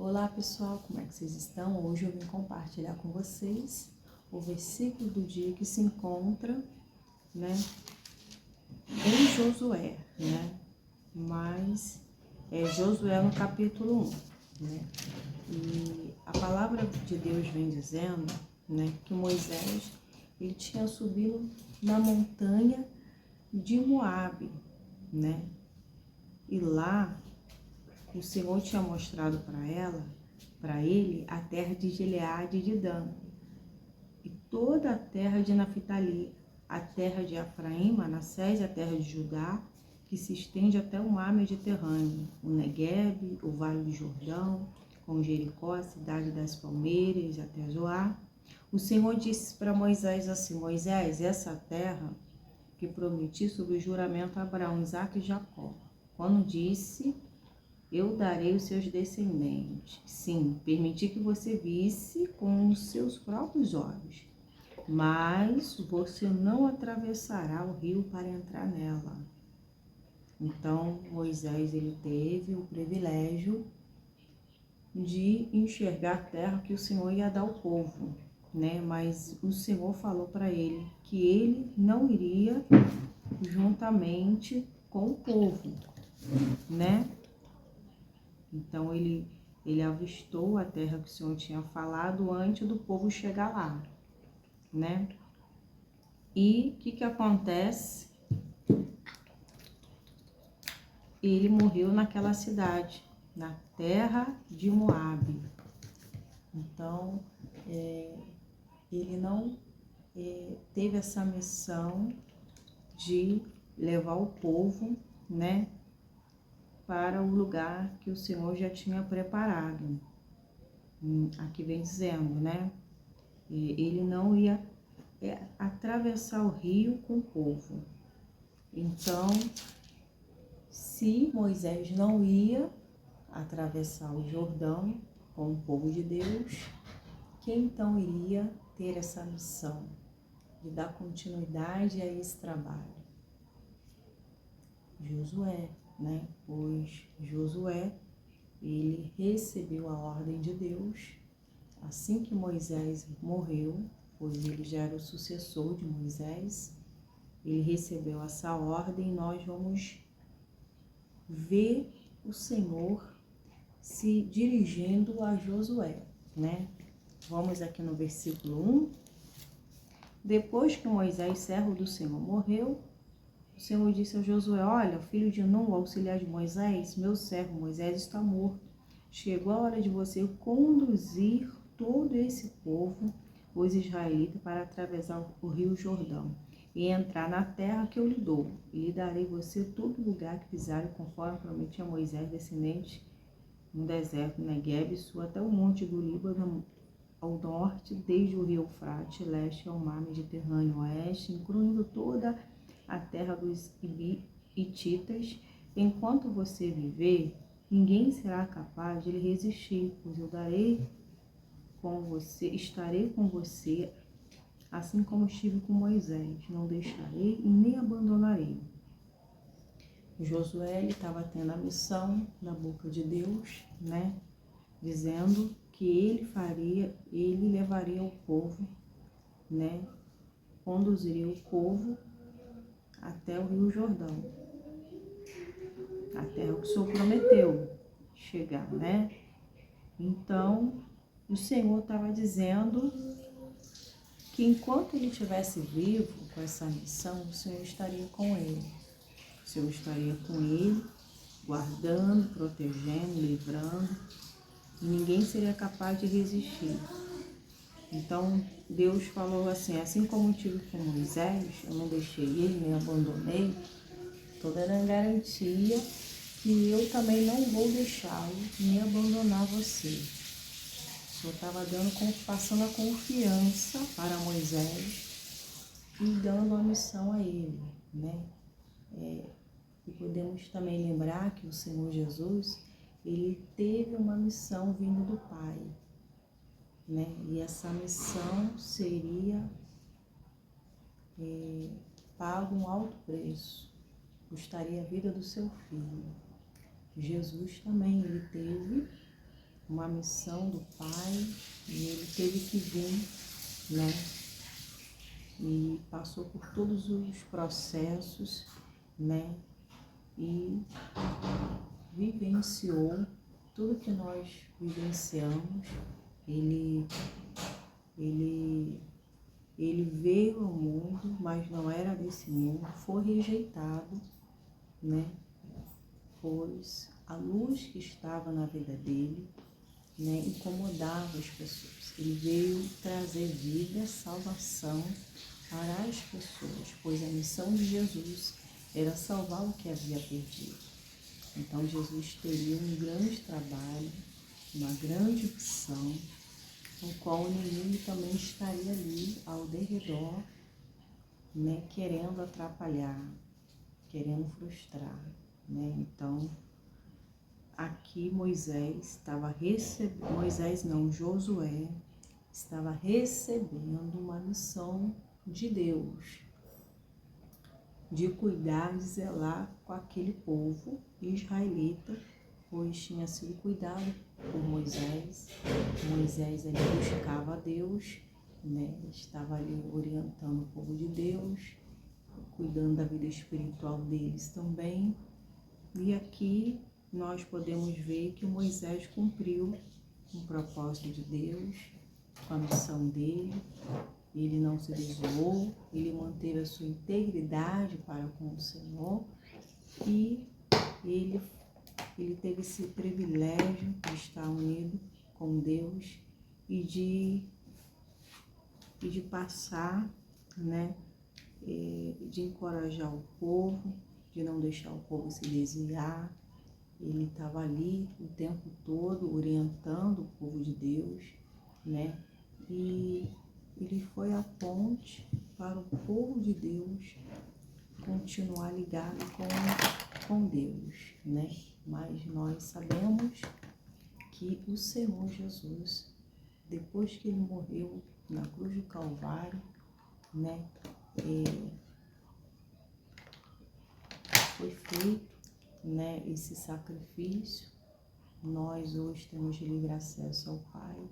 Olá pessoal, como é que vocês estão? Hoje eu vim compartilhar com vocês o versículo do dia que se encontra, em Josué, Mas é Josué no capítulo 1, E a palavra de Deus vem dizendo, que Moisés, ele tinha subido na montanha de Moabe, E lá o Senhor tinha mostrado para ele, a terra de Gileade e de Dan, e toda a terra de Naphtali, a terra de Efraim, Manassés, a terra de Judá, que se estende até o mar Mediterrâneo, o Neguebe, o Vale do Jordão, com Jericó, a cidade das palmeiras, até Zoar. O Senhor disse para Moisés assim: Moisés, essa terra que prometi sob o juramento a Abraão, Isaque e Jacó, quando disse: eu darei os seus descendentes. Sim, permiti que você visse com os seus próprios olhos, mas você não atravessará o rio para entrar nela. Então, Moisés, ele teve o privilégio de enxergar a terra que o Senhor ia dar ao povo, Mas o Senhor falou para ele que ele não iria juntamente com o povo, Então, ele avistou a terra que o Senhor tinha falado antes do povo chegar lá, E o que acontece? Ele morreu naquela cidade, na terra de Moabe. Então, ele não teve essa missão de levar o povo, para o lugar que o Senhor já tinha preparado. Aqui vem dizendo, Ele não ia atravessar o rio com o povo. Então, se Moisés não ia atravessar o Jordão com o povo de Deus, quem então iria ter essa missão de dar continuidade a esse trabalho? Josué, Pois Josué, ele recebeu a ordem de Deus assim que Moisés morreu, pois ele já era o sucessor de Moisés. Ele recebeu essa ordem e nós vamos ver o Senhor se dirigindo a Josué, Vamos aqui no versículo 1. Depois que Moisés, servo do Senhor, morreu, o Senhor disse a Josué: olha, o filho de Nun, auxiliar de Moisés, meu servo Moisés está morto. Chegou a hora de você conduzir todo esse povo, os israelitas, para atravessar o rio Jordão e entrar na terra que eu lhe dou. E lhe darei você todo lugar que pisarem, conforme prometi a Moisés, descendente, no deserto, Neguebe, sul, até o monte do Líbano, ao norte, desde o rio Eufrates, leste ao mar Mediterrâneo, oeste, incluindo toda a terra dos hititas. Enquanto você viver, ninguém será capaz de lhe resistir, pois eu estarei com você, assim como estive com Moisés. Não deixarei e nem abandonarei. Josué estava tendo a missão da boca de Deus, Dizendo que ele levaria o povo, Conduziria o povo até o rio Jordão, a terra que o Senhor prometeu chegar, Então, o Senhor estava dizendo que enquanto ele estivesse vivo com essa missão, o Senhor estaria com ele. O Senhor estaria com ele, guardando, protegendo, livrando, e ninguém seria capaz de resistir. Então, Deus falou assim como eu tive com Moisés, eu não deixei ele, nem abandonei, estou dando a garantia que eu também não vou deixá-lo, nem abandonar você. O Senhor estava passando a confiança para Moisés e dando a missão a ele, E podemos também lembrar que o Senhor Jesus, ele teve uma missão vindo do Pai, E essa missão seria pago um alto preço, custaria a vida do seu filho. Jesus também, ele teve uma missão do Pai e ele teve que vir, né? E passou por todos os processos, né? E vivenciou tudo que nós vivenciamos. Ele veio ao mundo, mas não era desse mundo, foi rejeitado, né? Pois a luz que estava na vida dele, né, incomodava as pessoas. Ele veio trazer vida, salvação para as pessoas, pois a missão de Jesus era salvar o que havia perdido. Então Jesus teria um grande trabalho, uma grande missão, no qual o inimigo também estaria ali ao derredor, né, querendo atrapalhar, querendo frustrar, né? Então aqui Josué estava recebendo uma missão de Deus, de cuidar, de zelar com aquele povo israelita, pois tinha sido cuidado por Moisés. Moisés ali buscava a Deus, né? Estava ali orientando o povo de Deus, cuidando da vida espiritual deles também. E aqui nós podemos ver que Moisés cumpriu o propósito de Deus, com a missão dele. Ele não se desviou, ele manteve a sua integridade para com o Senhor e ele teve esse privilégio de estar unido com Deus e de passar, né, de encorajar o povo, de não deixar o povo se desviar. Ele estava ali o tempo todo orientando o povo de Deus, né? E ele foi a ponte para o povo de Deus continuar ligado com Deus, né? Mas nós sabemos que o Senhor Jesus, depois que ele morreu na cruz do Calvário, né? Foi feito, né, esse sacrifício. Nós hoje temos livre acesso ao Pai.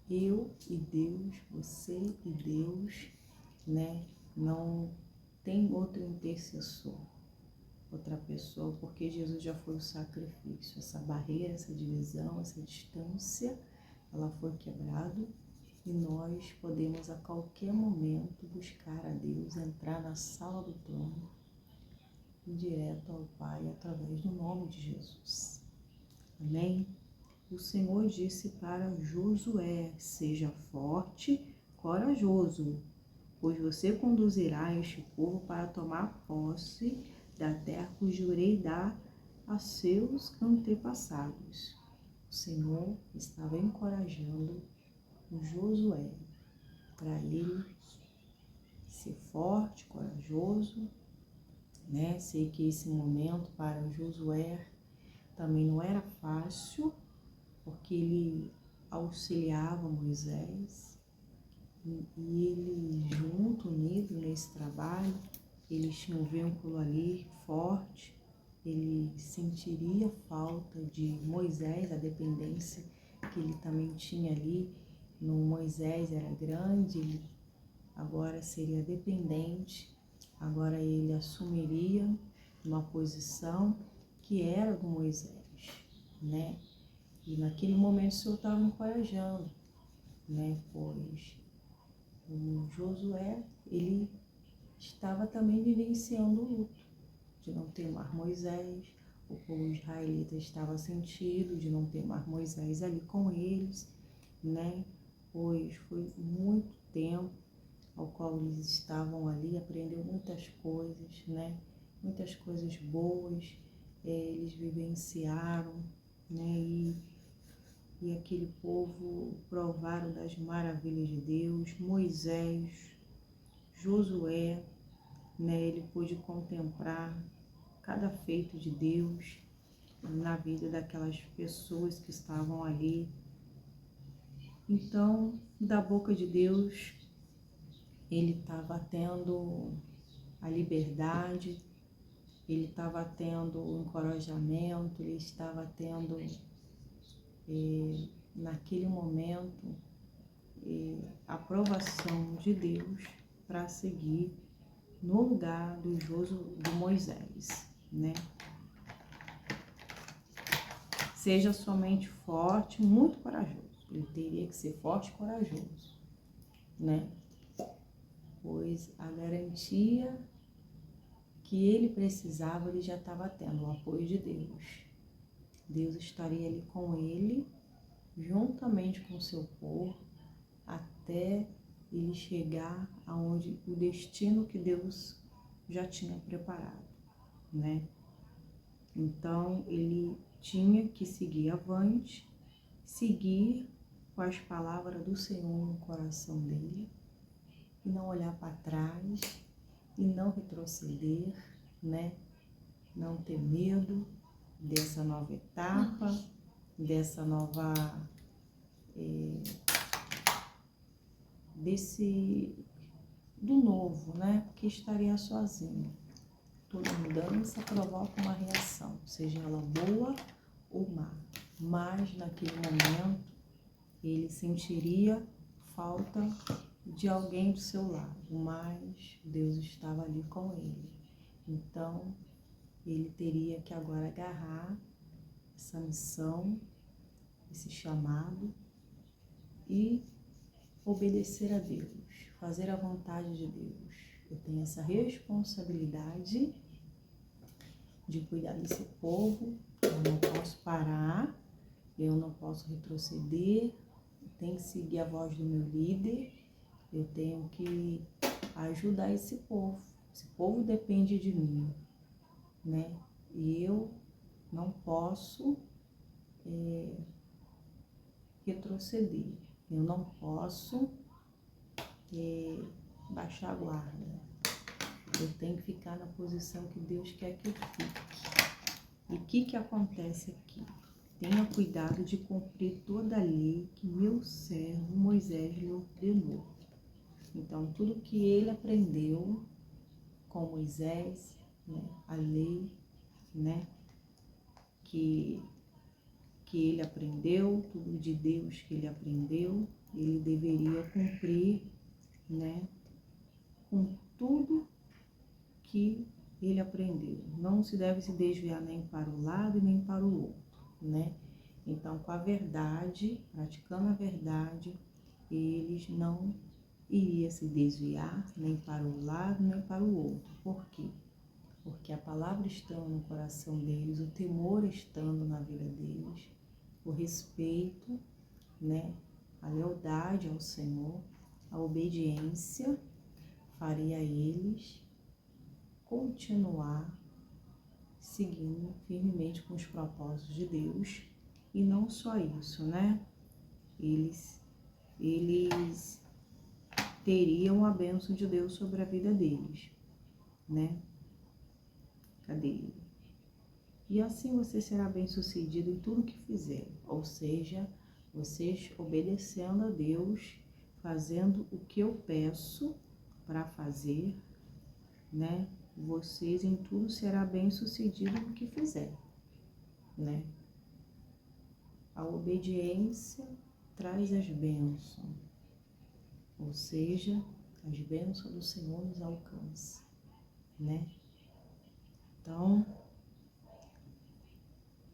Eu e Deus, você e Deus, né? Não tem outro intercessor, outra pessoa, porque Jesus já foi o sacrifício. Essa barreira, essa divisão, essa distância, ela foi quebrada e nós podemos a qualquer momento buscar a Deus, entrar na sala do trono e direto ao Pai através do nome de Jesus. Amém? O Senhor disse para Josué: seja forte, corajoso, pois você conduzirá este povo para tomar posse da terra que jurei dar a seus antepassados. O Senhor estava encorajando Josué para ele ser forte, corajoso, né? Sei que esse momento para Josué também não era fácil, porque ele auxiliava Moisés e ele junto, unido nesse trabalho, eles tinham um vínculo ali forte. Ele sentiria falta de Moisés, a dependência que ele também tinha ali. No Moisés era grande, ele agora seria dependente, agora ele assumiria uma posição que era do Moisés, né? E naquele momento o Senhor estava encorajando, né? Pois o Josué, ele estava também vivenciando o luto de não ter mais Moisés. O povo israelita estava sentido de não ter mais Moisés ali com eles, né? Pois foi muito tempo ao qual eles estavam ali, aprendeu muitas coisas, né? Muitas coisas boas, eles vivenciaram, né? E aquele povo provaram das maravilhas de Deus. Moisés, Josué, né? Ele pôde contemplar cada feito de Deus na vida daquelas pessoas que estavam ali. Então, da boca de Deus, ele estava tendo a liberdade, ele estava tendo o encorajamento, ele estava tendo naquele momento, a aprovação de Deus para seguir no lugar do Moisés, né? Seja somente forte, muito corajoso. Ele teria que ser forte e corajoso, né? Pois a garantia que ele precisava, ele já estava tendo, o apoio de Deus. Deus estaria ali com ele, juntamente com o seu povo, até ele chegar aonde o destino que Deus já tinha preparado, né? Então, ele tinha que seguir avante, seguir com as palavras do Senhor no coração dele, e não olhar para trás, e não retroceder, né? Não ter medo dessa nova etapa, dessa nova... do novo, né? Porque estaria sozinho. Toda mudança provoca uma reação, seja ela boa ou má. Mas naquele momento ele sentiria falta de alguém do seu lado, mas Deus estava ali com ele. Então ele teria que agora agarrar essa missão, esse chamado e obedecer a Deus, fazer a vontade de Deus. Eu tenho essa responsabilidade de cuidar desse povo, eu não posso parar, eu não posso retroceder, eu tenho que seguir a voz do meu líder, eu tenho que ajudar esse povo depende de mim, né? E eu não posso retroceder, eu não posso baixar a guarda. Eu tenho que ficar na posição que Deus quer que eu fique. E o que acontece aqui? Tenha cuidado de cumprir toda a lei que meu servo Moisés lhe ordenou. Então, tudo que ele aprendeu com Moisés, né, a lei, né, que ele aprendeu, tudo de Deus que ele aprendeu, ele deveria cumprir, né, com tudo que ele aprendeu. Não se deve se desviar nem para o lado nem para o outro, né? Então, com a verdade, praticando a verdade, eles não iriam se desviar nem para o lado nem para o outro. Por quê? Porque a palavra estando no coração deles, o temor estando na vida deles, o respeito, né, a lealdade ao Senhor, a obediência, faria eles continuar seguindo firmemente com os propósitos de Deus. E não só isso, né? Eles teriam a bênção de Deus sobre a vida deles, né? Cadê ele? E assim você será bem-sucedido em tudo que fizer, ou seja, vocês obedecendo a Deus, fazendo o que eu peço para fazer, né? Vocês em tudo será bem-sucedido no que fizer, né? A obediência traz as bênçãos, ou seja, as bênçãos do Senhor nos alcançam, né? Então,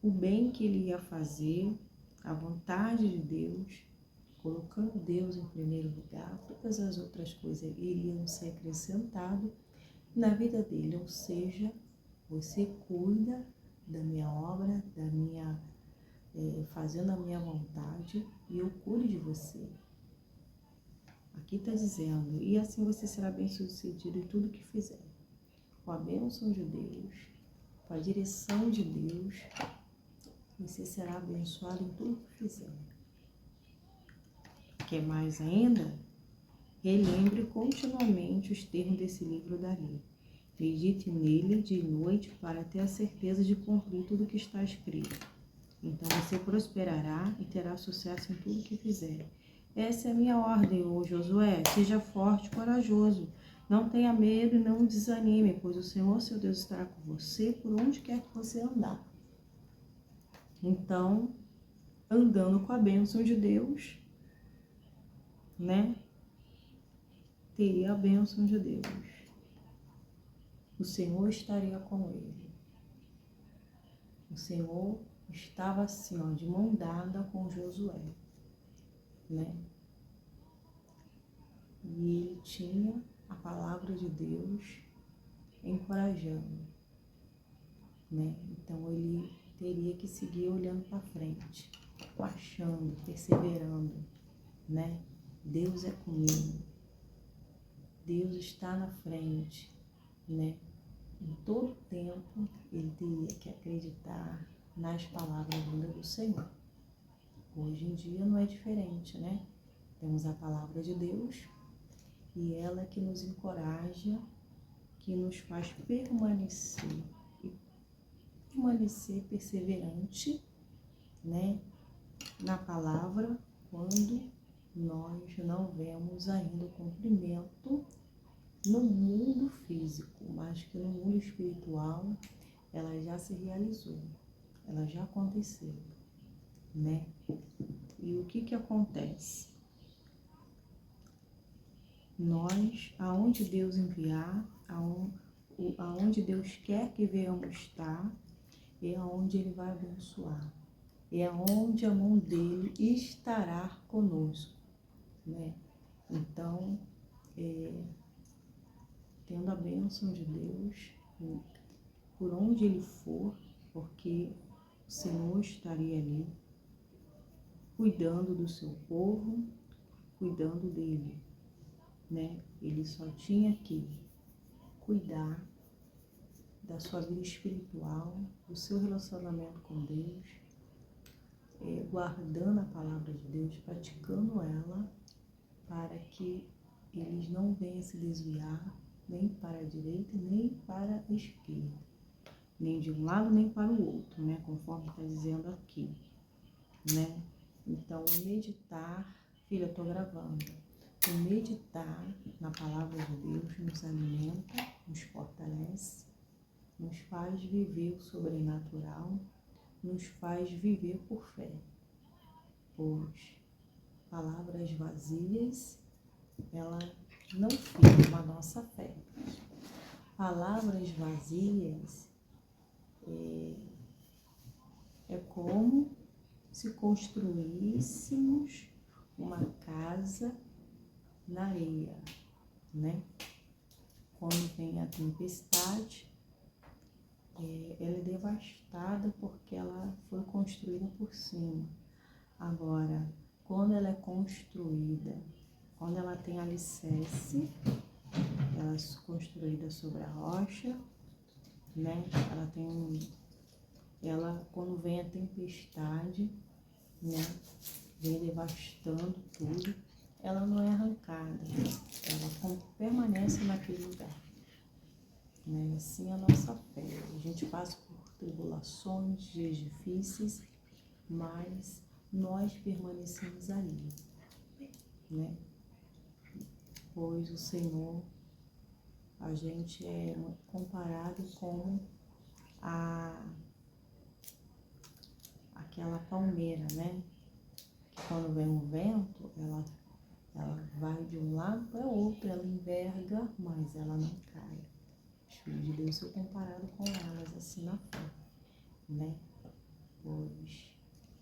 o bem que ele ia fazer, a vontade de Deus, colocando Deus em primeiro lugar, todas as outras coisas iriam ser acrescentadas na vida dele, ou seja, você cuida da minha obra, fazendo a minha vontade, e eu cuido de você. Aqui está dizendo, e assim você será bem-sucedido em tudo que fizer. Com a bênção de Deus, com a direção de Deus, você será abençoado em tudo que fizer. Quer mais ainda? Relembre continuamente os termos desse livro da lei. Medite nele de noite para ter a certeza de cumprir tudo o que está escrito. Então você prosperará e terá sucesso em tudo que fizer. Essa é a minha ordem, ô Josué. Seja forte e corajoso. Não tenha medo e não desanime, pois o Senhor, seu Deus, estará com você por onde quer que você andar. Então, andando com a bênção de Deus, né? Teria a bênção de Deus. O Senhor estaria com ele. O Senhor estava assim, ó, de mão dada com Josué, né? E ele tinha a palavra de Deus encorajando, né? Então ele teria que seguir olhando para frente, achando, perseverando, né? Deus é comigo. Deus está na frente, né? Em todo tempo ele teria que acreditar nas palavras vindas do Senhor. Hoje em dia não é diferente, né? Temos a palavra de Deus e ela é que nos encoraja, que nos faz permanecer perseverante, né? Na palavra, quando nós não vemos ainda o cumprimento no mundo físico, mas que no mundo espiritual ela já se realizou, ela já aconteceu, né? E o que acontece? Nós, aonde Deus enviar, aonde Deus quer que venhamos estar, é aonde Ele vai abençoar, é aonde a mão dele estará conosco, né? Então, tendo a bênção de Deus, por onde ele for, porque o Senhor estaria ali, cuidando do seu povo, cuidando dele, né? Ele só tinha que cuidar da sua vida espiritual, do seu relacionamento com Deus, guardando a palavra de Deus, praticando ela, para que eles não venham se desviar nem para a direita, nem para a esquerda, nem de um lado, nem para o outro, né? Conforme está dizendo aqui, né? Então, meditar, filha, eu estou gravando. O meditar na palavra de Deus nos alimenta, nos fortalece, nos faz viver o sobrenatural, nos faz viver por fé, pois palavras vazias, ela não firma a nossa fé. Palavras vazias é como se construíssemos uma casa na areia, né? Quando vem a tempestade, ela é devastada porque ela foi construída por cima. Agora, quando ela é construída, quando ela tem alicerce, ela é construída sobre a rocha, né? Ela quando vem a tempestade, né? Vem devastando tudo, ela não é arrancada, ela permanece naquele lugar, né? Assim é a nossa fé. A gente passa por tribulações, dias difíceis, mas nós permanecemos ali, né? Pois o Senhor, a gente é comparado com aquela palmeira, né? Que quando vem um vento, ela vai de um lado para o outro, ela enverga, mas ela não cai. Os filhos de Deus são comparados com elas, assim na fé, né? Pois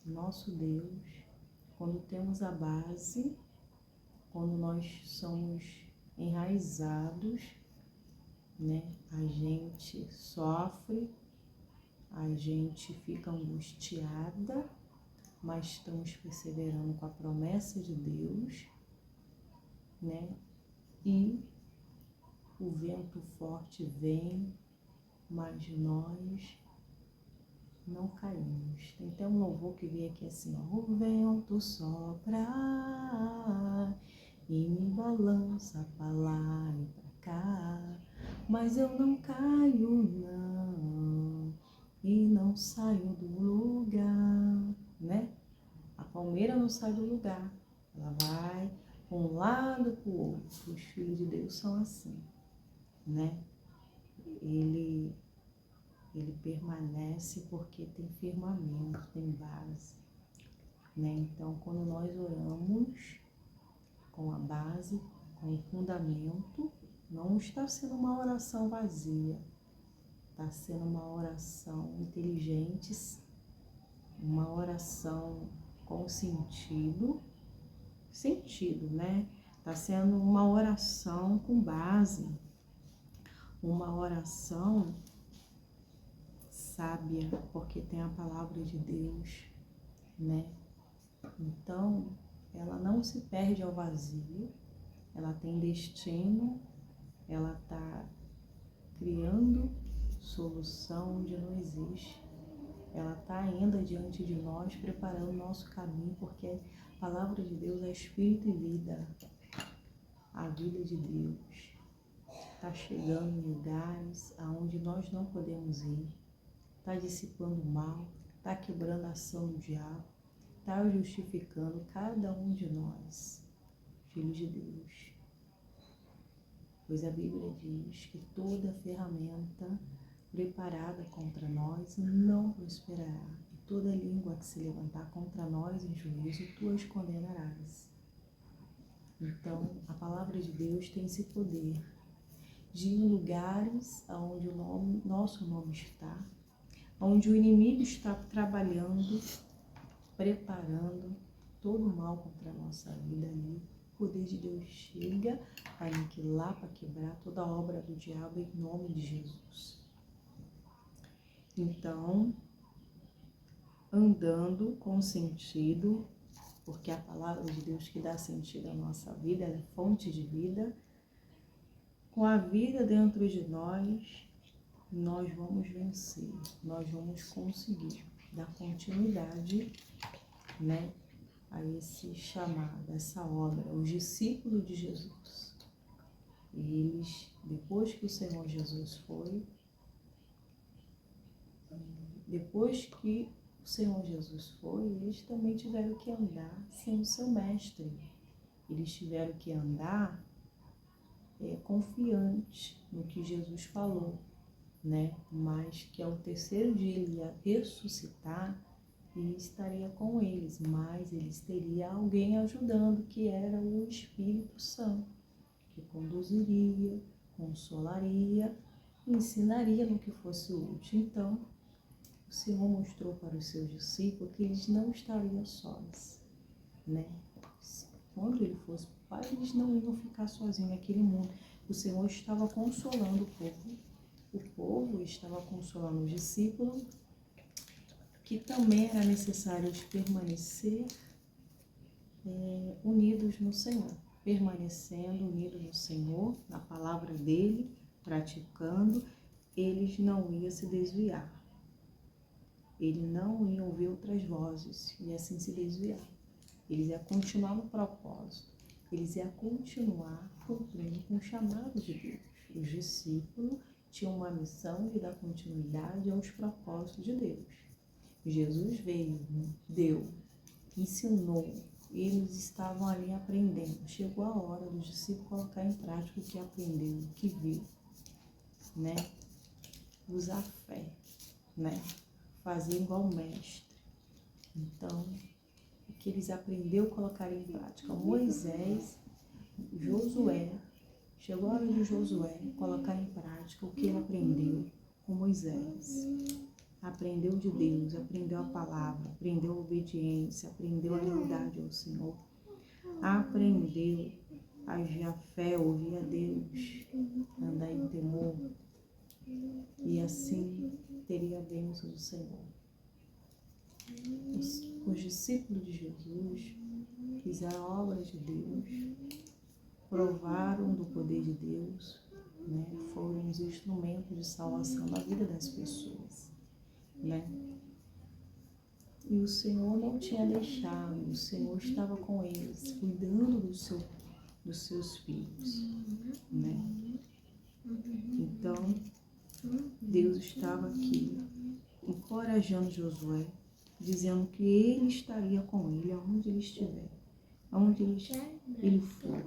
nosso Deus, quando temos a base, quando nós somos enraizados, né? A gente sofre, a gente fica angustiada, mas estamos perseverando com a promessa de Deus, né? E o vento forte vem, mas nós não caímos. Tem até um louvor que vem aqui assim, ó: o vento sopra e me balança pra lá e pra cá, mas eu não caio não, e não saio do lugar, né? A palmeira não sai do lugar, ela vai para um lado para o outro. Os filhos de Deus são assim, né? Ele permanece porque tem firmamento, tem base, né? Então, quando nós oramos com a base, com o fundamento, não está sendo uma oração vazia, está sendo uma oração inteligente, uma oração com sentido, né? Está sendo uma oração com base, uma oração sábia, porque tem a palavra de Deus, né? Então, ela não se perde ao vazio, ela tem destino, ela está criando solução onde não existe. Ela está ainda diante de nós, preparando o nosso caminho, porque a palavra de Deus é espírito e vida. A vida de Deus está chegando em lugares aonde nós não podemos ir, está dissipando o mal, está quebrando a ação do diabo, está justificando cada um de nós, filhos de Deus. Pois a Bíblia diz que toda ferramenta preparada contra nós não prosperará, e toda língua que se levantar contra nós em juízo, tu as condenarás. Então, a palavra de Deus tem esse poder de ir em lugares onde nosso nome está, onde o inimigo está trabalhando, preparando todo o mal contra a nossa vida ali. O poder de Deus chega para aniquilar, para quebrar toda a obra do diabo em nome de Jesus. Então, andando com sentido, porque a palavra de Deus que dá sentido à nossa vida, ela é fonte de vida. Com a vida dentro de nós, nós vamos vencer, nós vamos conseguir dar continuidade, né, a esse chamado, a essa obra, os discípulos de Jesus. E eles, depois que o Senhor Jesus foi, eles também tiveram que andar sem o seu mestre. Eles tiveram que andar confiantes no que Jesus falou, né? Mas que ao terceiro dia ele ia ressuscitar e estaria com eles, mas eles teriam alguém ajudando, que era o Espírito Santo, que conduziria, consolaria, ensinaria no que fosse útil. Então, o Senhor mostrou para os seus discípulos que eles não estariam sós, né? Quando ele fosse para o Pai, eles não iam ficar sozinhos naquele mundo. O Senhor estava consolando o povo estava consolando os discípulos, que também era necessário permanecer unidos no Senhor, permanecendo unidos no Senhor, na palavra dele, praticando, eles não iam se desviar. Eles não iam ouvir outras vozes e assim se desviar. Eles iam continuar no propósito. Eles iam continuar cumprindo com o chamado de Deus. Os discípulos tinham uma missão de dar continuidade aos propósitos de Deus. Jesus veio, deu, ensinou. Eles estavam ali aprendendo. Chegou a hora dos discípulos colocar em prática o que aprendeu, o que viu, né? Usar fé, né? Fazer igual o mestre. Então, o que eles aprenderam, colocar em prática. Moisés, Josué, chegou a hora de Josué colocar em prática o que ele aprendeu com Moisés. Aprendeu de Deus, aprendeu a palavra, aprendeu a obediência, aprendeu a lealdade ao Senhor, aprendeu a agir a fé, ouvir a Deus, andar em temor, e assim teria a bênção do Senhor. Os discípulos de Jesus fizeram a obra de Deus, provaram do poder de Deus, né? Foram os instrumentos de salvação na vida das pessoas, né? E o Senhor não tinha deixado, o Senhor estava com eles, cuidando dos seus filhos, né? Então, Deus estava aqui, encorajando Josué, dizendo que ele estaria com ele aonde ele estiver, aonde ele for,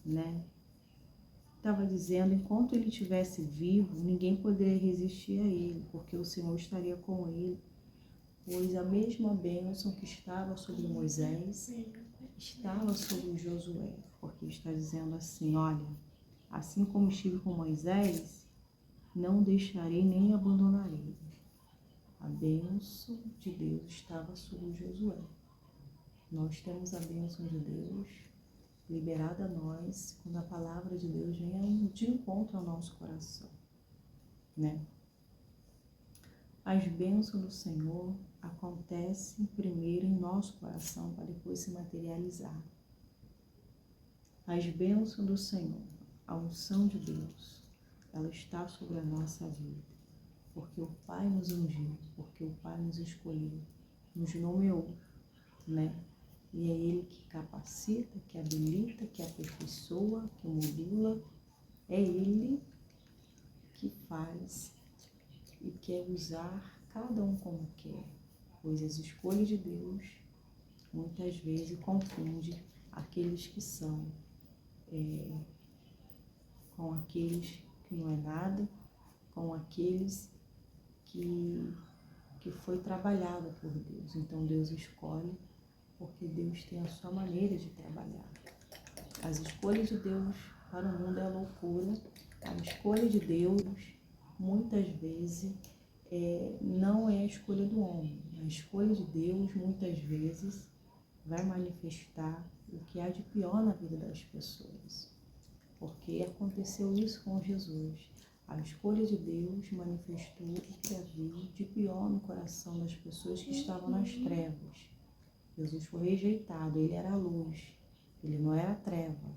né? Estava dizendo, enquanto ele estivesse vivo, ninguém poderia resistir a ele, porque o Senhor estaria com ele. pois a mesma bênção que estava sobre Moisés estava sobre Josué, porque está dizendo assim, olha, assim como estive com Moisés, não deixarei nem abandonarei. A bênção de Deus estava sobre Josué. Nós temos a bênção de Deus liberada a nós quando a palavra de Deus vem de encontro ao nosso coração, né? As bênçãos do Senhor acontecem primeiro em nosso coração para depois se materializar. As bênçãos do Senhor, a unção de Deus, ela está sobre a nossa vida, porque o Pai nos ungiu, porque o Pai nos escolheu, nos nomeou, né? E é Ele que capacita, que habilita, que aperfeiçoa, que modula. É Ele que faz e quer usar cada um como quer, pois as escolhas de Deus muitas vezes confundem aqueles que são com aqueles que não é nada, com aqueles que foi trabalhado por Deus. Então Deus escolhe porque Deus tem a sua maneira de trabalhar. As escolhas de Deus para o mundo é loucura. A escolha de Deus, muitas vezes, não é a escolha do homem. A escolha de Deus, muitas vezes, vai manifestar o que há de pior na vida das pessoas. Porque aconteceu isso com Jesus. A escolha de Deus manifestou o que havia de pior no coração das pessoas que estavam nas trevas. Jesus foi rejeitado, ele era a luz, ele não era a treva.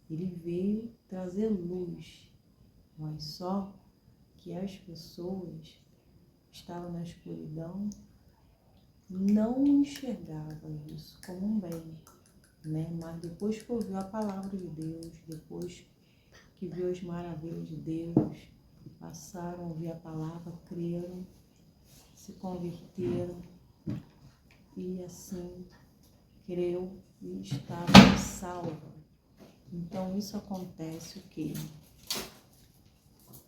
Ele veio trazer luz, mas só que as pessoas que estavam na escuridão não enxergavam isso como um bem, né? Mas depois que ouviu a palavra de Deus, depois que viu as maravilhas de Deus, passaram a ouvir a palavra, creram, se converteram e assim creu e estava salvo. Então isso acontece o quê?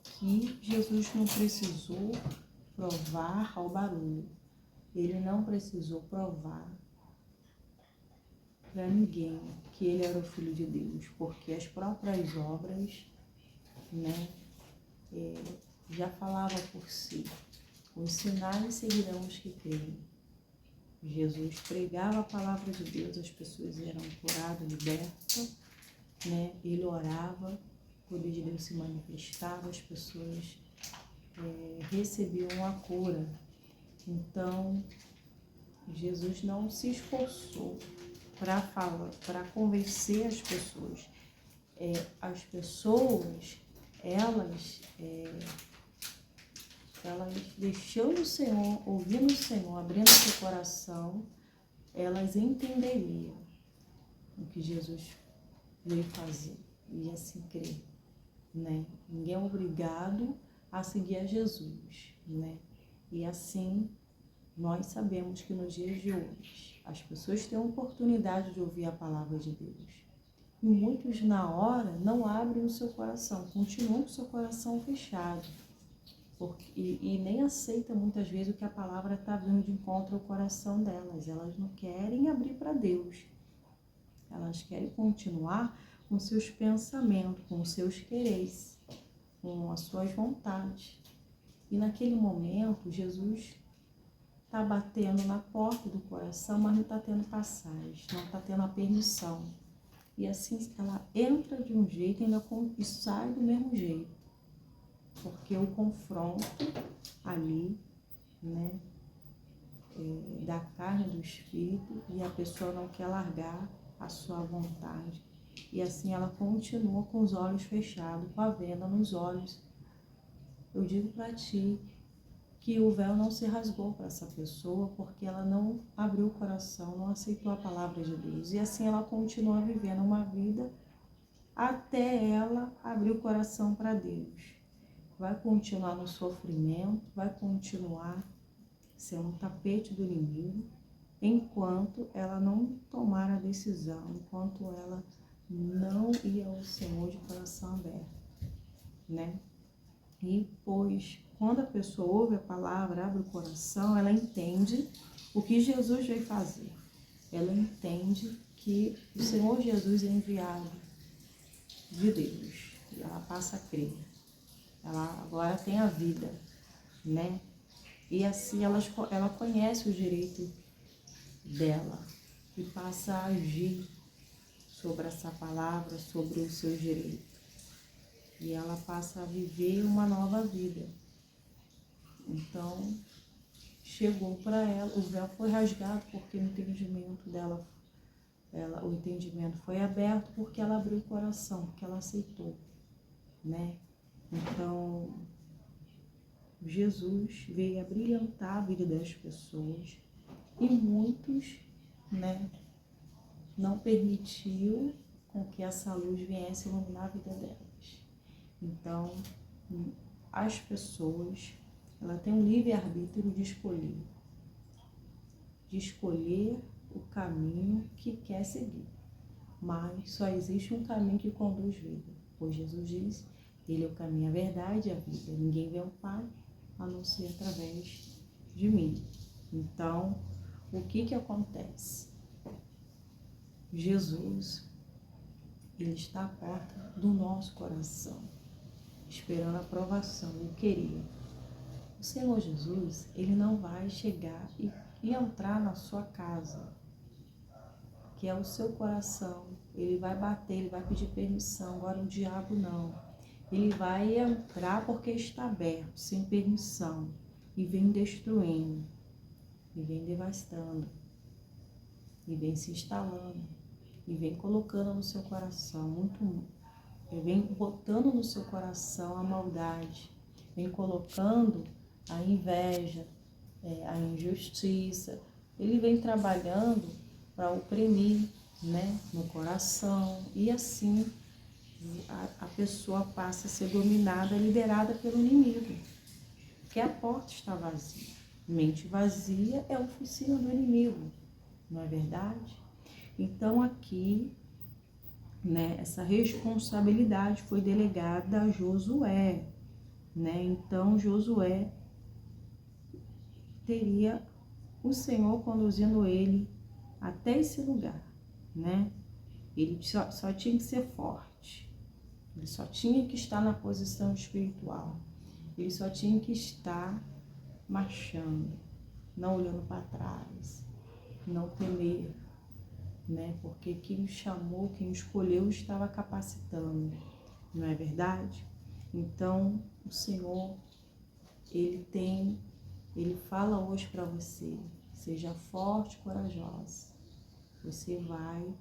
Que Jesus não precisou provar ao barulho. Ele não precisou provar para ninguém que ele era o Filho de Deus, porque as próprias obras, né, já falavam por si. Os sinais seguirão os que creem. Jesus pregava a palavra de Deus, as pessoas eram curadas, libertas, né? Ele orava, o poder de Deus se manifestava, as pessoas recebiam a cura. Então, Jesus não se esforçou para convencer as pessoas. As pessoas, elas deixando o Senhor, ouvindo o Senhor, abrindo seu coração, elas entenderiam o que Jesus veio fazer e assim crer, né? Ninguém é obrigado a seguir a Jesus, né? E assim, nós sabemos que nos dias de hoje, as pessoas têm a oportunidade de ouvir a palavra de Deus. E muitos, na hora, não abrem o seu coração, continuam com o seu coração fechado. E nem aceita muitas vezes o que a palavra está vindo de encontro ao coração delas. Elas não querem abrir para Deus. Elas querem continuar com seus pensamentos, com seus quereres, com as suas vontades. E naquele momento, Jesus está batendo na porta do coração, mas não está tendo passagem, não está tendo a permissão. E assim ela entra de um jeito e sai do mesmo jeito. Porque o confronto ali, né, da carne do espírito, e a pessoa não quer largar a sua vontade. E assim ela continua com os olhos fechados, com a venda nos olhos. Eu digo para ti que o véu não se rasgou para essa pessoa, porque ela não abriu o coração, não aceitou a palavra de Deus. E assim ela continua vivendo uma vida até ela abrir o coração para Deus. Vai continuar no sofrimento, vai continuar sendo um tapete do inimigo, enquanto ela não tomar a decisão, enquanto ela não ir ao Senhor de coração aberto, né? E pois quando a pessoa ouve a palavra, abre o coração, ela entende o que Jesus veio fazer. Ela entende que o Senhor Jesus é enviado de Deus. E ela passa a crer. Ela agora tem a vida, né? E assim ela conhece o direito dela e passa a agir sobre essa palavra, sobre o seu direito. E ela passa a viver uma nova vida. Então, chegou para ela, o véu foi rasgado porque o entendimento dela, o entendimento foi aberto porque ela abriu o coração, porque ela aceitou, né? Então, Jesus veio a brilhantar a vida das pessoas e muitos, né, não permitiu com que essa luz viesse iluminar a vida delas. Então, as pessoas, ela tem um livre-arbítrio de escolher o caminho que quer seguir. Mas só existe um caminho que conduz vida, pois Jesus diz, ele é o caminho, a verdade e a vida. Ninguém vê ao Pai a não ser através de mim. Então, o que acontece? Jesus, ele está à porta do nosso coração, esperando a aprovação, o querer. O Senhor Jesus, ele não vai chegar e entrar na sua casa, que é o seu coração. Ele vai bater, ele vai pedir permissão. Agora o diabo não. Ele vai entrar porque está aberto, sem permissão, e vem destruindo, e vem devastando, e vem se instalando, e vem colocando no seu coração vem botando no seu coração a maldade, vem colocando a inveja, a injustiça. Ele vem trabalhando para oprimir, né, no coração, e assim a pessoa passa a ser dominada, liderada pelo inimigo, porque a porta está vazia. Mente vazia é a oficina do inimigo, não é verdade? Então aqui, né, essa responsabilidade foi delegada a Josué, né? Então Josué teria o Senhor conduzindo ele até esse lugar, né? Ele só tinha que ser forte, ele só tinha que estar na posição espiritual, ele só tinha que estar marchando, não olhando para trás, não temer, né? Porque quem o chamou, quem o escolheu, estava capacitando, não é verdade? Então, o Senhor, ele fala hoje para você, seja forte e corajosa. Você vai,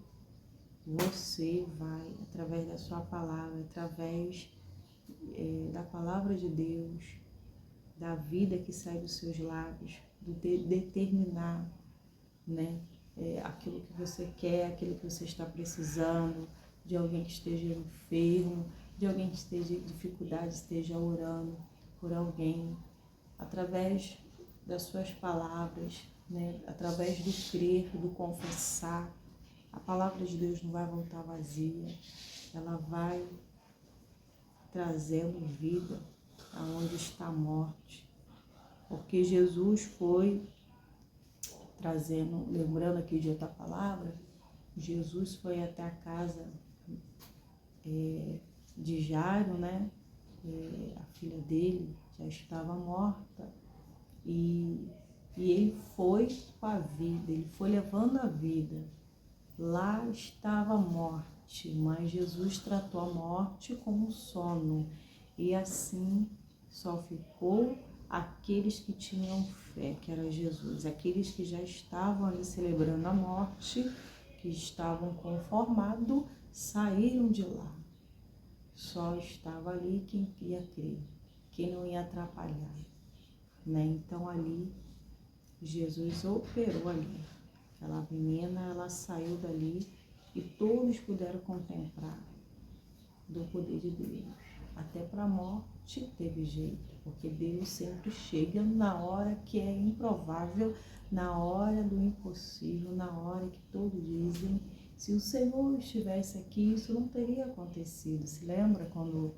através da sua palavra, através da palavra de Deus, da vida que sai dos seus lábios, determinar, né? Aquilo que você quer, aquilo que você está precisando, de alguém que esteja enfermo, de alguém que esteja em dificuldade, esteja orando por alguém, através das suas palavras, né? Através do crer, do confessar. A palavra de Deus não vai voltar vazia, ela vai trazendo vida aonde está a morte, porque Jesus foi trazendo, lembrando aqui de outra palavra, Jesus foi até a casa de Jairo, né? A filha dele já estava morta e ele foi com a vida, ele foi levando a vida. Lá estava a morte, mas Jesus tratou a morte como um sono e assim só ficou aqueles que tinham fé, que era Jesus, aqueles que já estavam ali celebrando a morte, que estavam conformados, saíram de lá. Só estava ali quem ia crer, quem não ia atrapalhar, né? Então ali, Jesus operou ali. Aquela menina, ela saiu dali e todos puderam contemplar do poder de Deus. Até para a morte teve jeito, porque Deus sempre chega na hora que é improvável, na hora do impossível, na hora que todos dizem, se o Senhor estivesse aqui, isso não teria acontecido. Se lembra quando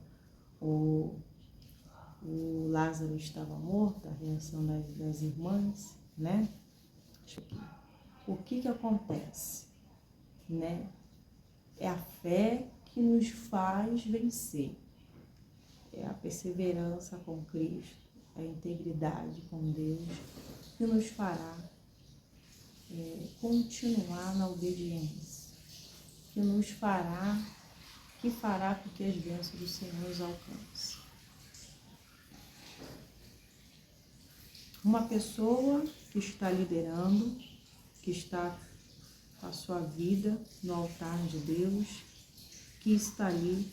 o o Lázaro estava morto, a reação das irmãs, né? O que acontece, né? É a fé que nos faz vencer, é a perseverança com Cristo, a integridade com Deus, que nos fará continuar na obediência, que fará com que as bênçãos do Senhor nos alcancem. Uma pessoa que está liderando, que está com a sua vida no altar de Deus, que está ali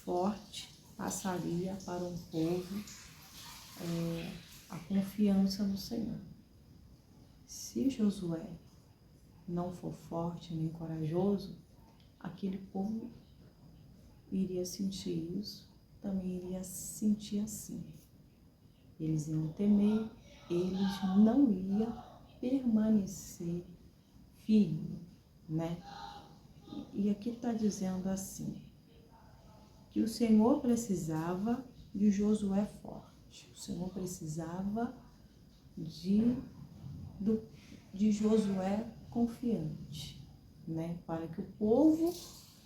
forte, passaria para um povo a confiança no Senhor. Se Josué não for forte nem corajoso, aquele povo iria sentir isso, também iria se sentir assim. Eles iam temer, eles não iam permanecer firmes, né? E aqui está dizendo assim, que o Senhor precisava de Josué forte, o Senhor precisava de Josué confiante, né? Para que o povo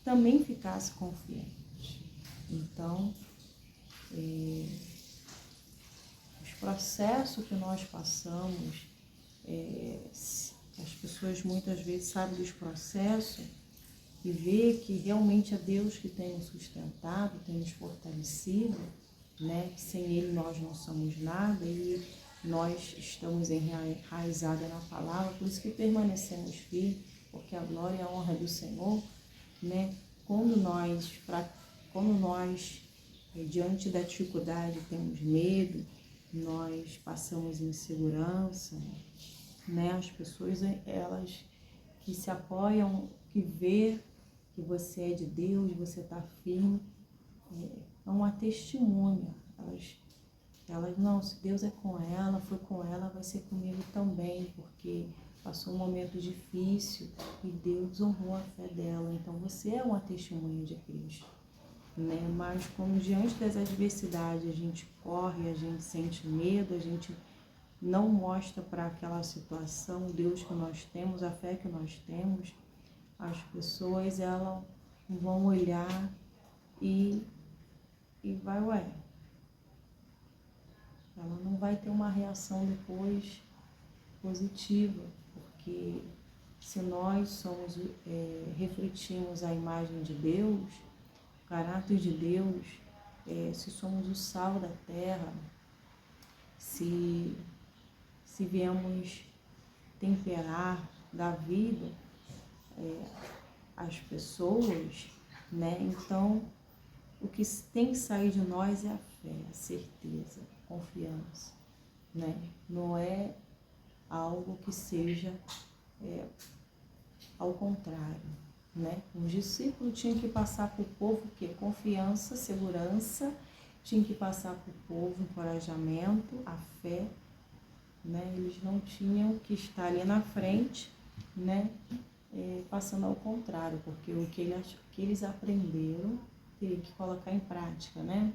também ficasse confiante. Então, os processos que nós passamos, as pessoas muitas vezes sabem dos processos e vê que realmente é Deus que tem nos sustentado, tem nos fortalecido, né? Que sem Ele nós não somos nada e nós estamos enraizados na palavra, por isso que permanecemos firmes, porque a glória e a honra é do Senhor, né? Quando nós diante da dificuldade temos medo, nós passamos insegurança, né? As pessoas, elas que se apoiam, que vê que você é de Deus, você está firme, é uma testemunha. Elas, não, se Deus é com ela, foi com ela, vai ser comigo também, porque passou um momento difícil e Deus honrou a fé dela. Então você é uma testemunha de Cristo, né? Mas quando diante das adversidades a gente corre, a gente sente medo, a gente não mostra para aquela situação o Deus que nós temos, a fé que nós temos, as pessoas elas vão olhar e vai, ela não vai ter uma reação depois positiva, porque se nós refletimos a imagem de Deus, o caráter de Deus, se somos o sal da terra, se viemos temperar da vida as pessoas, né? Então, o que tem que sair de nós é a fé, a certeza, a confiança, né? Não é algo que seja ao contrário, né? Os discípulos tinham que passar para o povo o quê? Confiança, segurança, tinham que passar para o povo encorajamento, a fé, né? Eles não tinham que estar ali na frente, né? Passando ao contrário, porque o que eles aprenderam teria que colocar em prática, né?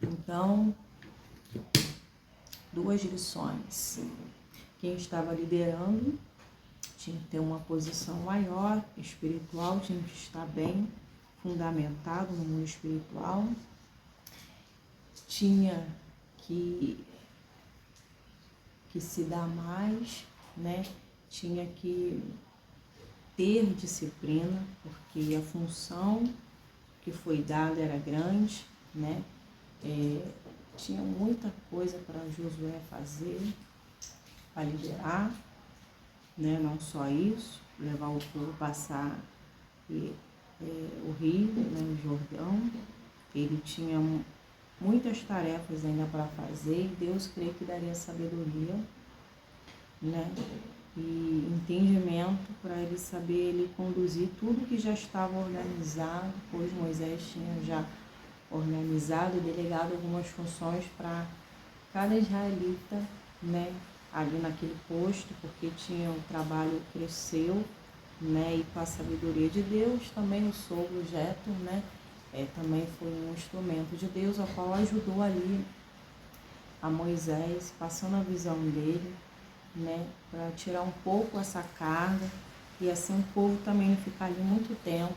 Então, duas lições. Quem estava liderando tinha que ter uma posição maior, espiritual, tinha que estar bem fundamentado no mundo espiritual, tinha que se dar mais, né? Tinha que ter disciplina, porque a função que foi dada era grande, né? Tinha muita coisa para Josué fazer, para liderar, né? Não só isso, levar o povo a passar o rio, né? O Jordão. Ele tinha muitas tarefas ainda para fazer e Deus crê que daria sabedoria, né? E entendimento para ele saber ele conduzir tudo que já estava organizado, pois Moisés tinha já organizado e delegado algumas funções para cada israelita, né? Ali naquele posto, porque o trabalho cresceu, né? E com a sabedoria de Deus, também o sogro Jétur, né? Também foi um instrumento de Deus, ao qual ajudou ali a Moisés, passando a visão dele, né? Para tirar um pouco essa carga e assim o povo também não ficar ali muito tempo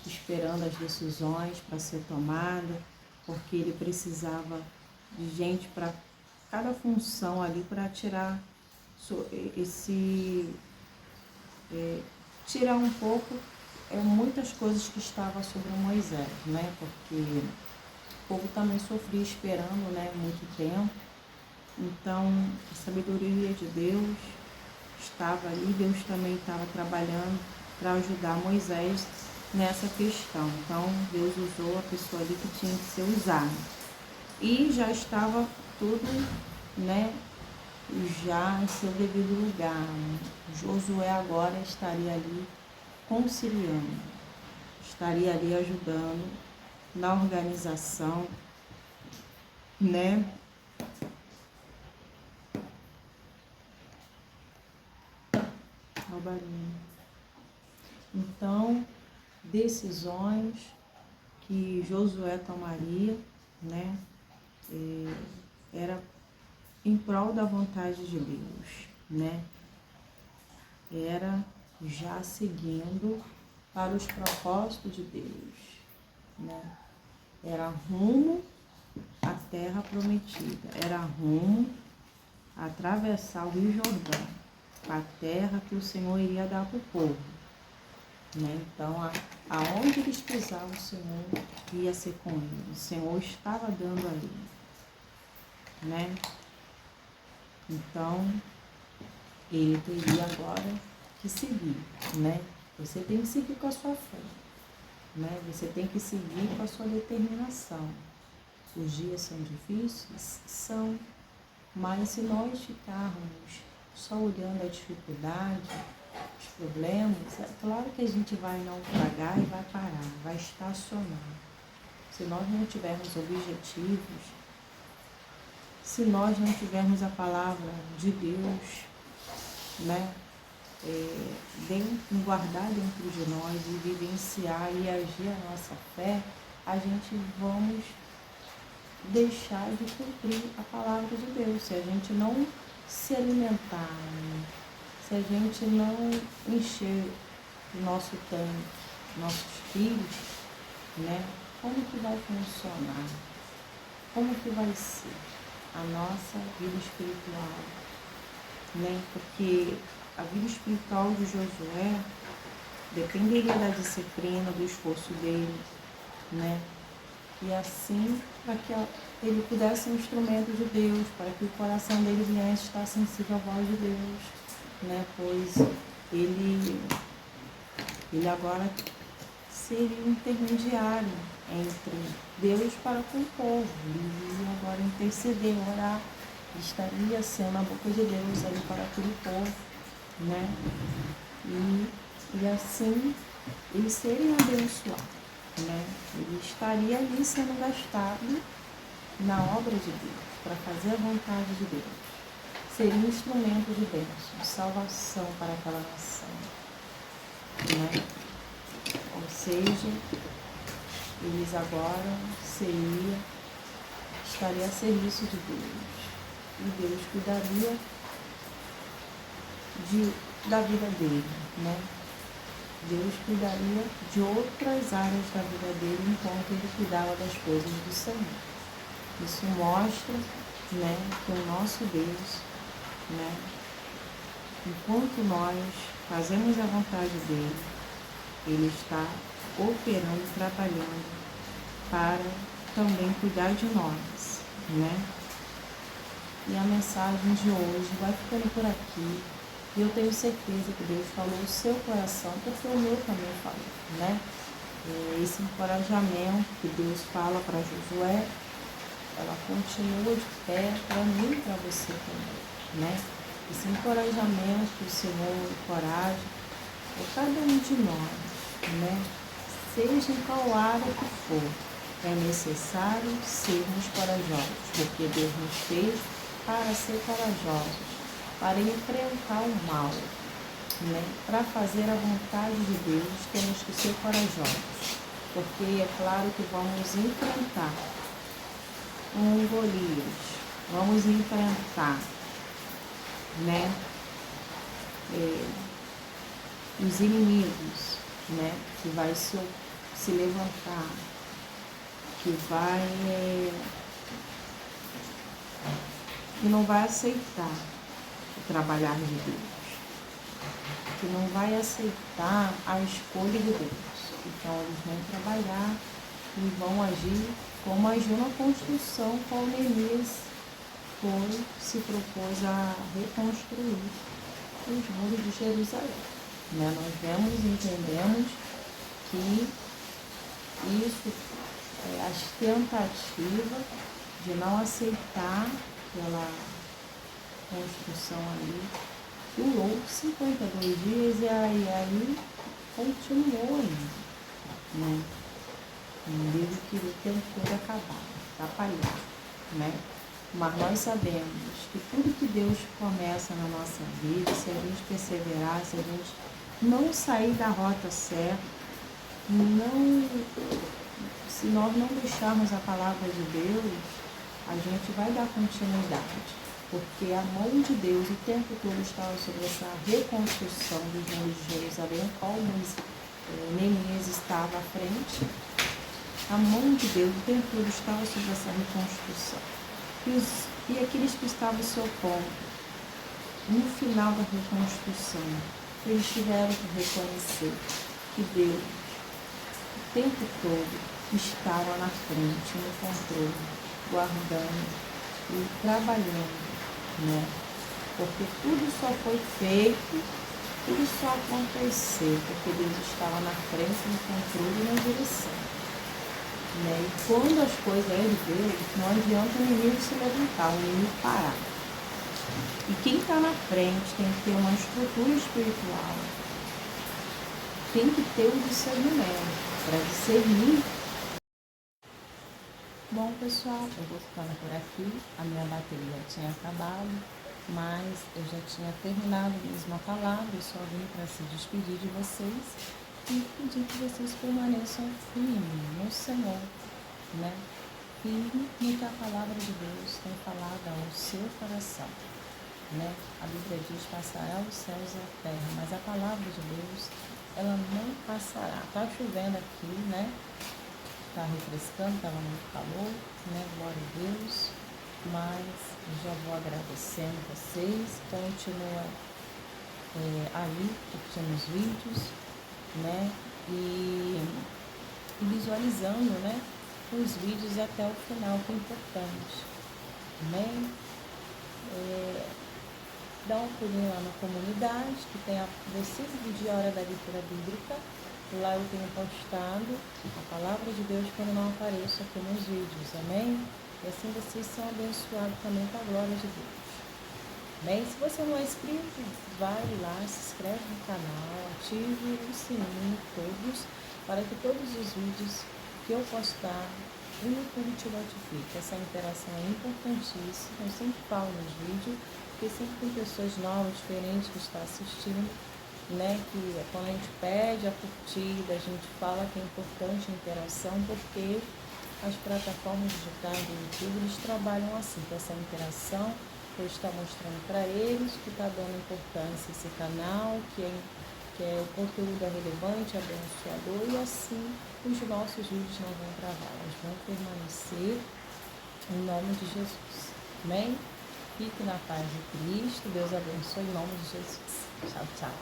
esperando as decisões para ser tomada, porque ele precisava de gente para cada função ali para tirar tirar um pouco muitas coisas que estavam sobre Moisés, né? Porque o povo também sofria esperando, né, muito tempo. Então, a sabedoria de Deus estava ali, Deus também estava trabalhando para ajudar Moisés nessa questão. Então, Deus usou a pessoa ali que tinha que ser usada. E já estava tudo, né, já em seu devido lugar. Josué agora estaria ali conciliando, estaria ali ajudando na organização, né? Ao barulho. Então, decisões que Josué tomaria, né? Era em prol da vontade de Deus, né? Era já seguindo para os propósitos de Deus, né? Era rumo à terra prometida, era rumo a atravessar o Rio Jordão, a terra que o Senhor iria dar para o povo, né? Então, aonde eles pisavam, o Senhor ia ser com eles, o Senhor estava dando ali, né? Então, ele teria agora que seguir, né? Você tem que seguir com a sua fé, né? Você tem que seguir com a sua determinação. Os dias são difíceis? São, mas se nós ficarmos só olhando a dificuldade, os problemas, é claro que a gente vai naufragar e vai parar, vai estacionar. Se nós não tivermos objetivos, se nós não tivermos a palavra de Deus, né, guardar dentro de nós e vivenciar e agir a nossa fé, a gente vamos deixar de cumprir a palavra de Deus. Se a gente não se alimentar, se a gente não encher o nosso tanque, nossos filhos, né, como que vai funcionar? Como que vai ser a nossa vida espiritual, né? Porque a vida espiritual de Josué dependeria da disciplina, do esforço dele, né? E assim, para que ele pudesse ser um instrumento de Deus, para que o coração dele viesse estar sensível à voz de Deus, né? Pois ele agora seria um intermediário entre Deus para com o povo. Ele ia agora interceder, orar, estaria sendo a boca de Deus ali para aquele povo, né? E assim eles seriam abençoados, né? Ele estaria ali sendo gastado na obra de Deus, para fazer a vontade de Deus. Seria um instrumento de bênção, de salvação para aquela nação, né? Ou seja, eles agora estaria a serviço de Deus. E Deus cuidaria da vida dele, né? Deus cuidaria de outras áreas da vida dele enquanto ele cuidava das coisas do Senhor. Isso mostra, né, que o nosso Deus, né, enquanto nós fazemos a vontade dele, ele está operando, trabalhando para também cuidar de nós, né? E a mensagem de hoje vai ficando por aqui. E eu tenho certeza que Deus falou o seu coração, porque o meu também falou, né? Esse encorajamento que Deus fala para Josué, ela continua de pé para mim e para você também, né? Esse encorajamento que o Senhor encoraja cada um de nós, né? Seja em qual área que for, é necessário sermos corajosos, porque Deus nos fez para ser corajosos, para enfrentar o mal, né? Para fazer a vontade de Deus, temos que ser corajosos, porque é claro que vamos enfrentar um Golias, vamos enfrentar, né? Os inimigos, né? Que vai se levantar, que não vai aceitar o trabalhar de Deus, que não vai aceitar a escolha de Deus. Então eles vão trabalhar e vão agir como agiu na construção, qual Neemias se propôs a reconstruir os muros de Jerusalém. Né? Nós vemos e entendemos que isso é as tentativas de não aceitar aquela construção ali, durou 52 dias e aí continuou ainda, né? Mesmo que o tempo todo atrapalhar, né? Mas nós sabemos que tudo que Deus começa na nossa vida, se a gente perseverar, se a gente não sair da rota certa, se nós não deixarmos a palavra de Deus, a gente vai dar continuidade. Porque a mão de Deus o tempo todo estava sobre essa reconstrução dos muros de Jerusalém, qual Neemias estava à frente. A mão de Deus o tempo todo estava sobre essa reconstrução. E aqueles que estavam se opondo, no final da reconstrução, eles tiveram que reconhecer que Deus, o tempo todo, estava na frente, no controle, guardando e trabalhando, né? Porque tudo só foi feito, tudo só aconteceu, porque Deus estava na frente, no controle e na direção. Né? E quando as coisas é de Deus, não adianta o inimigo se levantar, o inimigo parar. E quem está na frente tem que ter uma estrutura espiritual, tem que ter um discernimento para discernir. Bom, pessoal, eu vou ficando por aqui. A minha bateria tinha acabado, mas eu já tinha terminado mesmo a palavra. Eu só vim para se despedir de vocês e pedir que vocês permaneçam firmes no Senhor, né? Firme no que a palavra de Deus tem falado ao seu coração, né? A Bíblia diz: passará os céus e a terra, mas a palavra de Deus, ela não passará. Tá chovendo aqui, né? Tá refrescando, tava muito calor, né? Glória a Deus. Mas eu já vou agradecendo vocês. Continua ali curtindo os vídeos, né? E visualizando, né? Os vídeos até o final, que é importante. Amém? Dá um pulinho lá na comunidade, que tem a versículo de hora da leitura bíblica. Lá eu tenho postado a palavra de Deus quando não apareço aqui nos vídeos, amém? E assim vocês são abençoados também com a glória de Deus. Bem, se você não é inscrito, vai lá, se inscreve no canal, ative o sininho todos, para que todos os vídeos que eu postar, o YouTube te notifique. Essa interação é importantíssima, eu sempre falo nos vídeos, porque sempre tem pessoas novas, diferentes que estão assistindo, né? Que quando a gente pede a curtida, a gente fala que é importante a interação, porque as plataformas digitais do YouTube, eles trabalham assim, com essa interação, que eu estou mostrando para eles, que está dando importância a esse canal, que o conteúdo é relevante, abençoador, e assim os nossos vídeos não vão travar, eles vão permanecer em nome de Jesus. Amém? Fique na paz de Cristo, Deus abençoe em nome de Jesus. Tchau, tchau.